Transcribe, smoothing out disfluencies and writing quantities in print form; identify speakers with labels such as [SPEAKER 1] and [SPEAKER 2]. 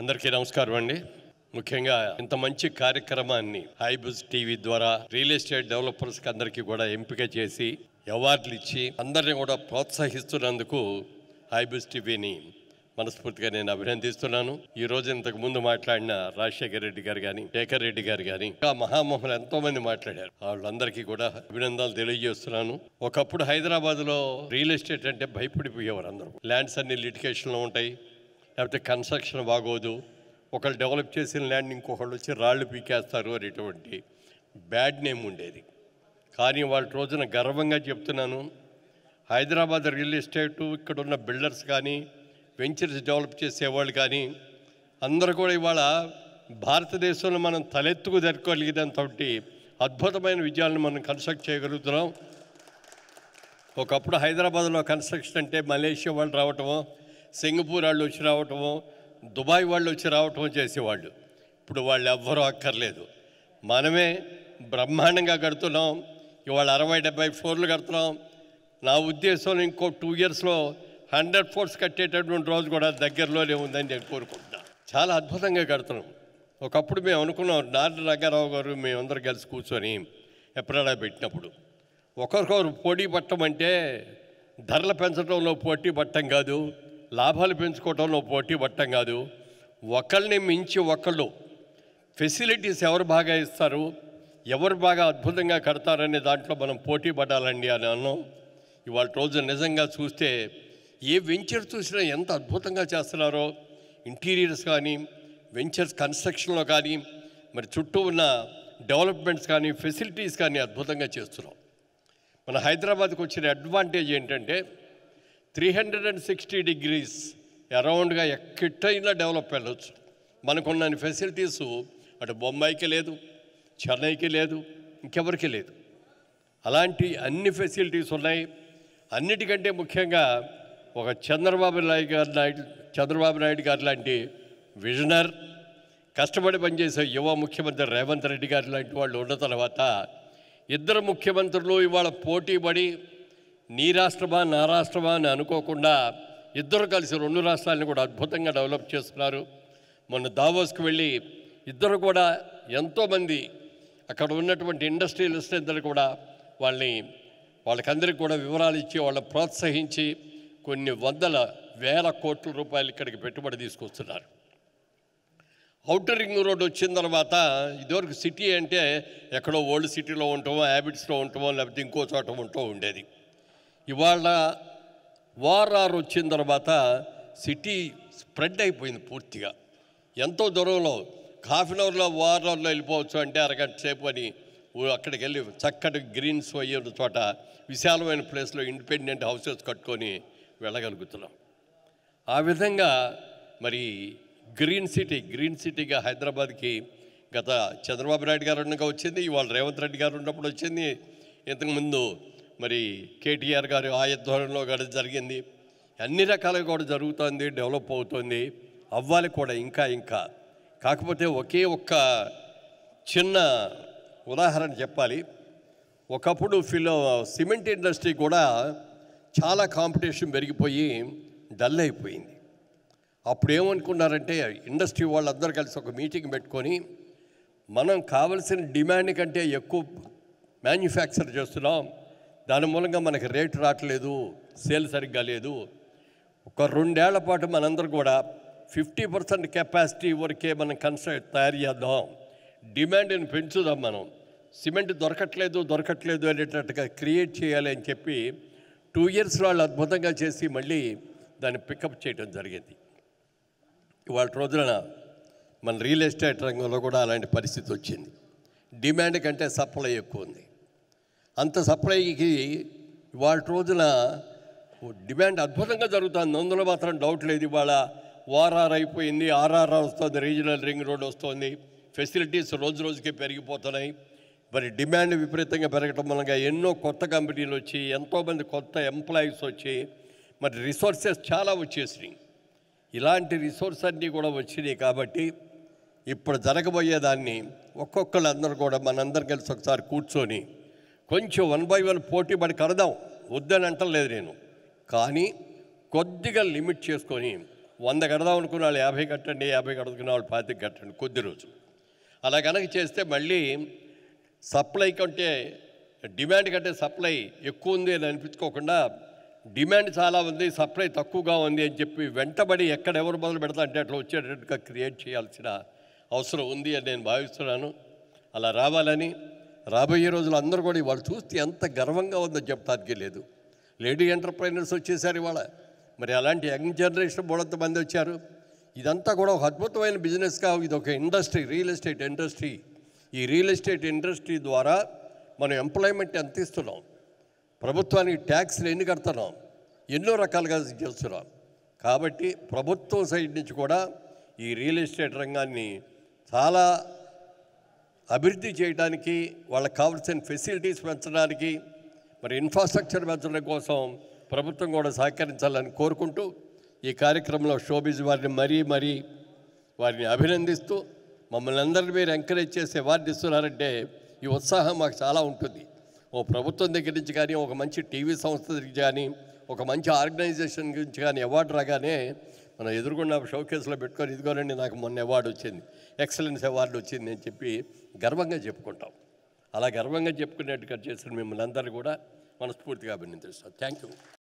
[SPEAKER 1] అందరికీ నమస్కారం అండి. ముఖ్యంగా ఇంత మంచి కార్యక్రమాన్ని హైబుస్ టీవీ ద్వారా రియల్ ఎస్టేట్ డెవలపర్స్కి అందరికీ కూడా ఎంపిక చేసి అవార్డులు ఇచ్చి అందరినీ కూడా ప్రోత్సహిస్తున్నందుకు హైబుస్ టీవీని మనస్ఫూర్తిగా నేను అభినందిస్తున్నాను. ఈ రోజు ఇంతకు ముందు మాట్లాడిన రాజశేఖర్ రెడ్డి గారు కానీ, శేఖర్ రెడ్డి గారు కానీ, ఇంకా మహామోహన్ ఎంతో మంది మాట్లాడారు. వాళ్ళందరికీ కూడా అభినందనలు తెలియజేస్తున్నాను. ఒకప్పుడు హైదరాబాద్లో రియల్ ఎస్టేట్ అంటే భయపడిపోయేవారు అందరూ. ల్యాండ్స్ అన్ని లిటికేషన్లో ఉంటాయి, లేకపోతే కన్స్ట్రక్షన్ బాగోదు, ఒకళ్ళు డెవలప్ చేసిన ల్యాండ్ ఇంకొకళ్ళు వచ్చి రాళ్ళు పీకేస్తారు అనేటువంటి బ్యాడ్ నేమ్ ఉండేది. కానీ వాళ్ళ రోజున గర్వంగా చెప్తున్నాను, హైదరాబాద్ రియల్ ఎస్టేటు ఇక్కడ ఉన్న బిల్డర్స్ కానీ, వెంచర్స్ డెవలప్ చేసేవాళ్ళు కానీ అందరూ కూడా ఇవాళ భారతదేశంలో మనం తలెత్తుకు జరగగలిగినంత అద్భుతమైన విజయాలను మనం కన్స్ట్రక్ట్ చేయగలుగుతున్నాం. ఒకప్పుడు హైదరాబాద్లో కన్స్ట్రక్షన్ అంటే మలేషియా వాళ్ళు రావటమో, సింగపూర్ వాళ్ళు వచ్చి రావటమో, దుబాయ్ వాళ్ళు వచ్చి రావటమో చేసేవాళ్ళు. ఇప్పుడు వాళ్ళు ఎవ్వరూ అక్కర్లేదు, మనమే బ్రహ్మాండంగా కడుతున్నాం. ఇవాళ 60-70 ఫ్లోర్లు కడుతున్నాం. నా ఉద్దేశంలో ఇంకో 2 ఇయర్స్లో 100 ఫ్లోర్స్ కట్టేటటువంటి రోజు కూడా దగ్గరలోనే ఉందని నేను కోరుకుంటున్నాను. చాలా అద్భుతంగా కడుతున్నాం. ఒకప్పుడు మేము అనుకున్నాం, నారాయణ రంగారావు గారు మేమందరం కలిసి కూర్చొని ఎప్పుడైనా పెట్టినప్పుడు ఒకరికొకరు పోటీ పట్టడం అంటే ధరలు పెంచడంలో పోటీ పట్టడం కాదు, లాభాలు పెంచుకోవడంలో పోటీ పట్టడం కాదు, ఒకళ్ళని మించి ఒకళ్ళు ఫెసిలిటీస్ ఎవరు బాగా ఇస్తారు, ఎవరు బాగా అద్భుతంగా కడతారనే దాంట్లో మనం పోటీ పడాలండి అని అన్నాం. ఇవాళ రోజు నిజంగా చూస్తే ఏ వెంచర్ చూసినా ఎంత అద్భుతంగా చేస్తున్నారో, ఇంటీరియర్స్ కానీ, వెంచర్స్ కన్స్ట్రక్షన్లో కానీ, మరి చుట్టూ ఉన్న డెవలప్మెంట్స్ కానీ, ఫెసిలిటీస్ కానీ అద్భుతంగా చేస్తున్నాం. మన హైదరాబాద్కి వచ్చిన అడ్వాంటేజ్ ఏంటంటే 360 డిగ్రీస్ అరౌండ్గా ఎక్కడైనా డెవలప్ వెళ్ళవచ్చు. మనకున్న ఫెసిలిటీసు అటు బొంబాయికి లేదు, చెన్నైకి లేదు, ఇంకెవరికి లేదు. అలాంటి అన్ని ఫెసిలిటీస్ ఉన్నాయి. అన్నిటికంటే ముఖ్యంగా ఒక చంద్రబాబు నాయుడు గారు లాంటి విజనర్, కష్టపడి పనిచేసే యువ ముఖ్యమంత్రి రేవంత్ రెడ్డి గారు లాంటి వాళ్ళు ఉన్న తర్వాత ఇద్దరు ముఖ్యమంత్రులు ఇవాళ పోటీ పడి నీ రాష్ట్రమా నా రాష్ట్రమా అని అనుకోకుండా ఇద్దరు కలిసి 2 రాష్ట్రాలను కూడా అద్భుతంగా డెవలప్ చేస్తున్నారు. మొన్న దావోస్కి వెళ్ళి ఇద్దరు కూడా ఎంతోమంది అక్కడ ఉన్నటువంటి ఇండస్ట్రియలిస్ట్ ఇద్దరు కూడా వాళ్ళకందరికీ కూడా వివరాలు ఇచ్చి వాళ్ళని ప్రోత్సహించి కొన్ని 100,000 కోట్ల రూపాయలు ఇక్కడికి పెట్టుబడి తీసుకొస్తున్నారు. ఔటర్ రింగ్ రోడ్ వచ్చిన తర్వాత ఇదివరకు సిటీ అంటే ఎక్కడో ఓల్డ్ సిటీలో ఉంటామో, హ్యాబిట్స్లో ఉంటామో, లేకపోతే ఇంకో చోట ఉంటూ ఉండేది. ఇవాళ వారార్ వచ్చిన తర్వాత సిటీ స్ప్రెడ్ అయిపోయింది పూర్తిగా. ఎంతో దూరంలో ½ అవర్లో వారార్లో వెళ్ళిపోవచ్చు అంటే అరగంట సేపు అని అక్కడికి వెళ్ళి చక్కటి గ్రీన్స్ అయ్యే చోట విశాలమైన ప్లేస్లో ఇండిపెండెంట్ హౌసెస్ కట్టుకొని వెళ్ళగలుగుతున్నాం. ఆ విధంగా మరి గ్రీన్ సిటీగా హైదరాబాద్కి గత చంద్రబాబు నాయుడు గారు ఉండగా వచ్చింది, ఇవాళ రేవంత్ రెడ్డి గారు ఉన్నప్పుడు వచ్చింది, ఇంతకుముందు మరి కేటీఆర్ గారు ఆయుధ్వర్యంలో కూడా జరిగింది. అన్ని రకాలుగా కూడా జరుగుతుంది, డెవలప్ అవుతుంది, అవ్వాలి కూడా ఇంకా. కాకపోతే ఒకే ఒక్క చిన్న ఉదాహరణ చెప్పాలి. ఒకప్పుడు సిమెంట్ ఇండస్ట్రీ కూడా చాలా కాంపిటీషన్ పెరిగిపోయి డల్ అయిపోయింది. అప్పుడు ఏమనుకున్నారంటే ఇండస్ట్రీ వాళ్ళందరూ కలిసి ఒక మీటింగ్ పెట్టుకొని మనం కావలసిన డిమాండ్ కంటే ఎక్కువ మ్యానుఫ్యాక్చర్ చేస్తున్నాం, దాని మూలంగా మనకి రేటు రావట్లేదు, సేల్ సరిగ్గా లేదు, ఒక 2 ఏళ్ల పాటు మనందరూ కూడా 50% కెపాసిటీ వరకే మనం తయారు చేద్దాం, డిమాండ్ని పెంచుదాం, మనం సిమెంట్ దొరకట్లేదు అనేటట్టుగా క్రియేట్ చేయాలి అని చెప్పి 2 ఇయర్స్ వాళ్ళు అద్భుతంగా చేసి మళ్ళీ దాన్ని పికప్ చేయడం జరిగింది. ఇవాళ రోజున మన రియల్ ఎస్టేట్ రంగంలో కూడా అలాంటి పరిస్థితి వచ్చింది. డిమాండ్ కంటే సప్లై ఎక్కువ ఉంది. అంత సప్లైకి ఇవాళ రోజున డిమాండ్ అద్భుతంగా జరుగుతుంది, అందులో మాత్రం డౌట్ లేదు. ఇవాళ వారార్ అయిపోయింది, ఆర్ఆర్ఆర్ వస్తుంది, రీజనల్ రింగ్ రోడ్ వస్తుంది, ఫెసిలిటీస్ రోజుకి పెరిగిపోతున్నాయి. మరి డిమాండ్ విపరీతంగా పెరగటం వల్ల ఎన్నో కొత్త కంపెనీలు వచ్చి, ఎంతోమంది కొత్త ఎంప్లాయీస్ వచ్చి, మరి రిసోర్సెస్ చాలా వచ్చేసినాయి. ఇలాంటి రిసోర్స్ అన్నీ కూడా వచ్చినాయి కాబట్టి ఇప్పుడు జరగబోయేదాన్ని ఒక్కొక్కళ్ళందరూ కూడా మనందరం కలిసి ఒకసారి కూర్చొని కొంచెం 1 by 1 పోటీ పడి కడదాం, వద్దని అంటలేదు నేను, కానీ కొద్దిగా లిమిట్ చేసుకొని 100 కడదాం అనుకున్న వాళ్ళు 50 కట్టండి, 50 కడుతున్న వాళ్ళు 25 కట్టండి కొద్ది రోజులు. అలా కనుక చేస్తే మళ్ళీ సప్లై కంటే డిమాండ్ కంటే సప్లై ఎక్కువ ఉంది అని అనిపించుకోకుండా డిమాండ్ చాలా ఉంది, సప్లై తక్కువగా ఉంది అని చెప్పి వెంటబడి ఎక్కడెవరు మొదలు పెడతా అంటే అట్లా వచ్చేటట్టుగా క్రియేట్ చేయాల్సిన అవసరం ఉంది అని నేను భావిస్తున్నాను. అలా రావాలని రాబోయే రోజులు అందరూ కూడా వాళ్ళు చూస్తే ఎంత గర్వంగా ఉందో చెప్పడానికి లేదు. లేడీ ఎంటర్ప్రైనర్స్ వచ్చేసారు ఇవాళ. మరి అలాంటి యంగ్ జనరేషన్ బోడంత మంది వచ్చారు. ఇదంతా కూడా ఒక అద్భుతమైన బిజినెస్గా ఇది ఒక ఇండస్ట్రీ, రియల్ ఎస్టేట్ ఇండస్ట్రీ. ఈ రియల్ ఎస్టేట్ ఇండస్ట్రీ ద్వారా మనం ఎంప్లాయ్మెంట్ ఎంత ఇస్తున్నాం, ప్రభుత్వానికి ట్యాక్స్లు ఎన్ని కడుతున్నాం, ఎన్నో రకాలుగా చేస్తున్నాం. కాబట్టి ప్రభుత్వం సైడ్ నుంచి కూడా ఈ రియల్ ఎస్టేట్ రంగాన్ని చాలా అభివృద్ధి చేయడానికి, వాళ్ళకి కావాల్సిన ఫెసిలిటీస్ పెంచడానికి, మరి ఇన్ఫ్రాస్ట్రక్చర్ పెంచడం కోసం ప్రభుత్వం కూడా సహకరించాలని కోరుకుంటూ ఈ కార్యక్రమంలో షోబిజ్ వారిని మరీ వారిని అభినందిస్తూ మమ్మల్ని అందరినీ మీరు ఎంకరేజ్ చేసి అవార్డు ఇస్తున్నారంటే ఈ ఉత్సాహం మాకు చాలా ఉంటుంది. ఓ ప్రభుత్వం దగ్గర నుంచి కానీ, ఒక మంచి టీవీ సంస్థ దగ్గర కానీ, ఒక మంచి ఆర్గనైజేషన్ గురించి కానీ అవార్డు రాగానే మనం ఎదురుకున్న షోకేస్లో పెట్టుకొని ఇదిగోనండి నాకు మొన్న అవార్డు వచ్చింది, ఎక్సలెన్స్ అవార్డు వచ్చింది అని చెప్పి గర్వంగా చెప్పుకుంటాం. అలా గర్వంగా చెప్పుకునేట్టుగా చేసిన మిమ్మల్ని అందరూ కూడా మనస్ఫూర్తిగా అభినందిస్తాం. Thank you.